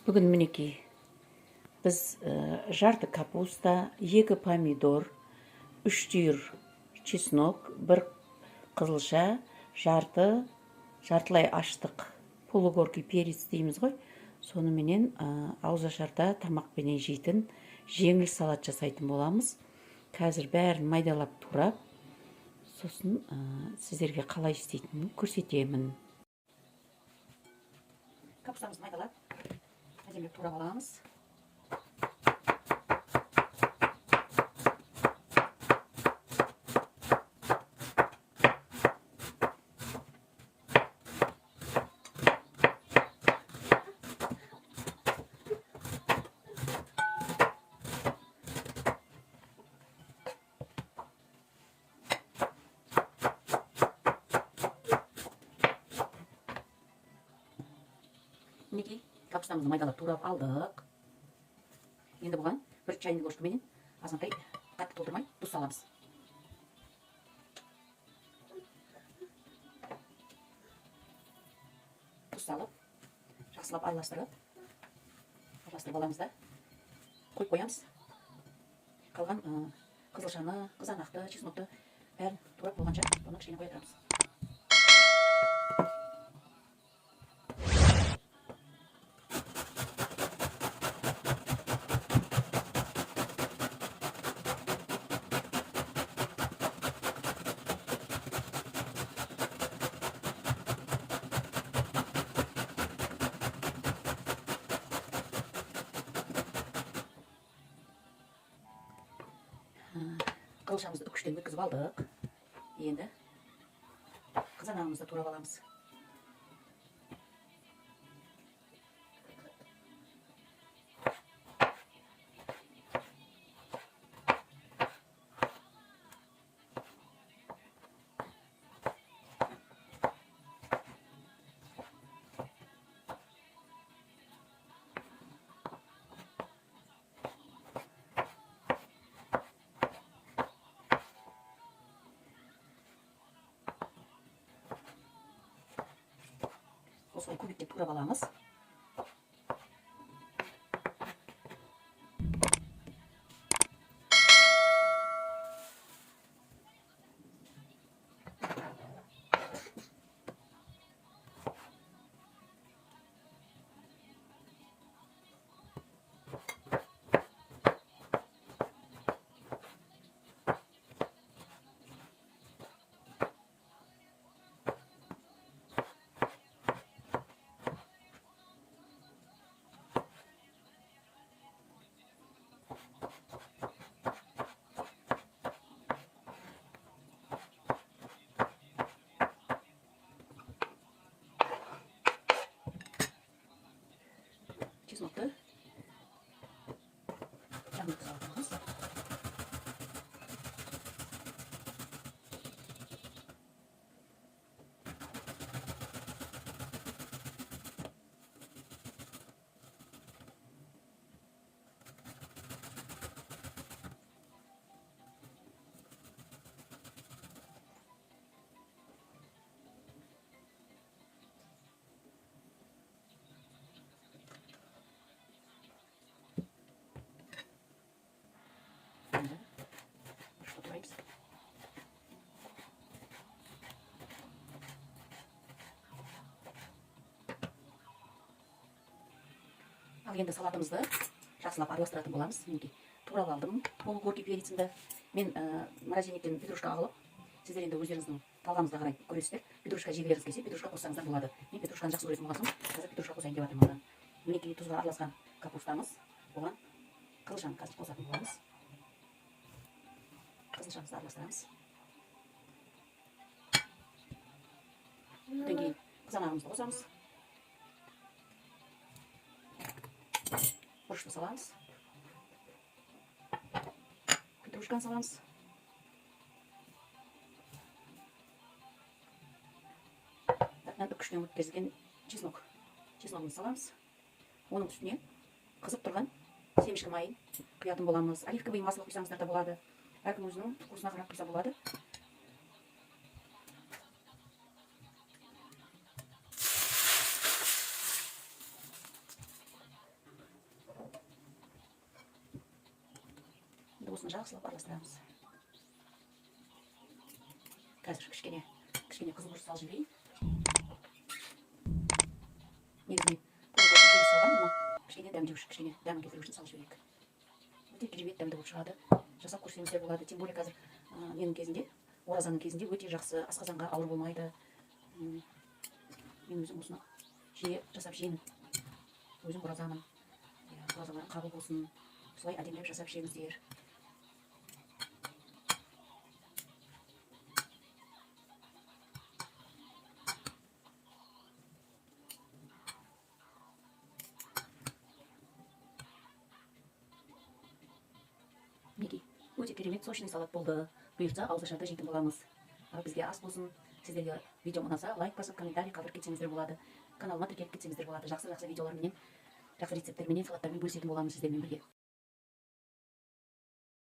Бүгін мінекей біз жарты капуста, 2 помидор, 3 түйір чеснок, 1 қызылша, жартылай аштық полугоркий перец дейміз ғой. Соныменен ауызашарда тамақпенен жейтін жеңіл салат жасайтын боламыз. Қазір бәрін майдалап турап, сосын сіздерге қалай істейтінін көрсетемін. Капустамызды майдалап, әдемілеп турап аламыз. Мінекей, капустамызды майдалап турап алдық. Енді бұған 1 чайный ложкаменен азғантай қатты толтырмай тұз саламыз. Тұз салып, жақсылап араластырып аламыз да қойып қоямыз. Қалған қызылшаны, қызанақты, чеснокты бәрін турап болғанша оны кішкене қоя тұрамыз. Қызылшамызды үкіштен өткізіп алдық. Енді қызанағымызды турап аламыз. Осылай көбіктеп турап аламыз. Чеснокты жағып саламыз. Ал енді салатымызды жақсылап араластыратын боламыз. Мінекей, турап алдым полугоркий перецімді. Мен морозильниктен петрушка алып, сіздер енді өздеріңіздің талғамыңызға қарай көресіздер. Петрушка жегілеріңіз келсе, петрушка қоссаңыздар болады. Мен петрушканы жақсы көретін болған соң, қазір петрушка қосайын деп жатырмын. Мінекей, тұзға араласқан капустамыз. Оған қызылшаны қазір қосатын боламыз. Қызылшамызды араластырамыз. Одан кейін қызанағымызды қосамыз. Бұрышты саламыз. Петрушканы саламыз. Үкіштен өткізілген чесногымызды саламыз. Оның үстіне қызып тұрған семішкі майын құятын боламыз. Оливковый масло құйсаңыздар да болады. Әркім өзінің вкусына қарап құйса болады. соусын жақсылап араластырамыз. Қазір кішкене қызғылт салып жіберейін. Негізінен тегіс салған, но кішкене дәмдеу үшін, кішкене дәмін келтіру үшін салып жіберейік. Өте керемет дәмді болып шығады. Жасап көрсеңіздер болады. Тем более қазір менің кезінде, оразаның кезінде өте жақсы, асқазанға ауыр болмайды. Мен өзім осыны жиі жасап жеймін. Өзім оразамын. Оразаларың қабыл болсын. Солай әдемілеп жасап жеңіздер. Мінекей, өте керемет сочный салат болды. Бұйыртса ауызашарда жейтін боламыз. Бізге ас болсын. Сіздерге видео ұнаса, лайк басып, комментарий қалдырып кетсеңіздер болады. Каналыма тіркеліп кетсеңіздер болады. Жақсы видеоларменен, жақсы рецепттерменен, салаттармен бөлісетін боламыз сіздермен бірге.